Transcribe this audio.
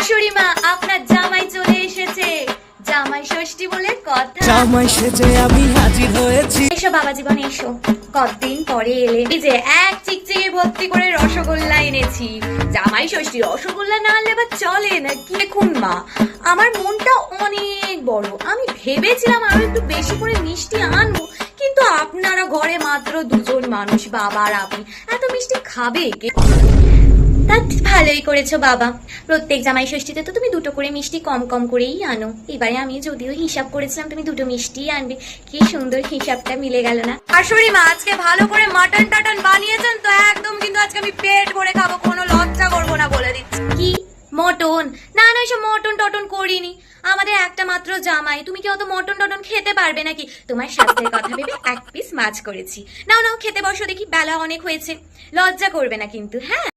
শাশুড়ি মা, আপনার জামাই চলে এসেছে। জামাই ষষ্ঠী বলে কথা। জামাই সেজে আমি হাজির হয়েছি। এসো বাবা জীবন এসো, কতদিন পরে এলে। এই যে এক চিকচিকে ভর্তি করে রসগোল্লা এনেছি। জামাই ষষ্ঠী রসগোল্লা না আনলে বা চলে না কি? দেখুন মা, আমার মনটা অনেক বড়। আমি ভেবেছিলাম আরো একটু বেশি করে মিষ্টি আনবো, কিন্তু আপনারা ঘরে মাত্র দুজন মানুষ, বাবা আর আপনি, এত মিষ্টি খাবে কে? তা ভালোই করেছো বাবা, প্রত্যেক জামাই ষষ্ঠীতে তো তুমি দুটো করে মিষ্টি কম কম করেই আনো। এবারে আমি যদিও হিসাব করেছিলাম তুমি দুটো মিষ্টি আনবে, কি সুন্দর হিসাবটা মিলে গেল না? শাশুড়ি মা, আজকে ভালো করে মাটন টাটন বানিয়েছেন তো? একদম কিন্তু আজকে আমি পেট ভরে খাবো, কোনো লজ্জা করবো না বলে দিচ্ছি। কি মটন? না না, এসব মটন টটন করিনি। আমাদের একটা মাত্র জামাই, তুমি কি অত মটন টটন খেতে পারবে নাকি? তোমার স্বাস্থ্যের কথা ভেবে এক পিস মাছ করেছি। নাও নাও খেতে বসো দেখি, বেলা অনেক হয়েছে। লজ্জা করবে না কিন্তু, হ্যাঁ।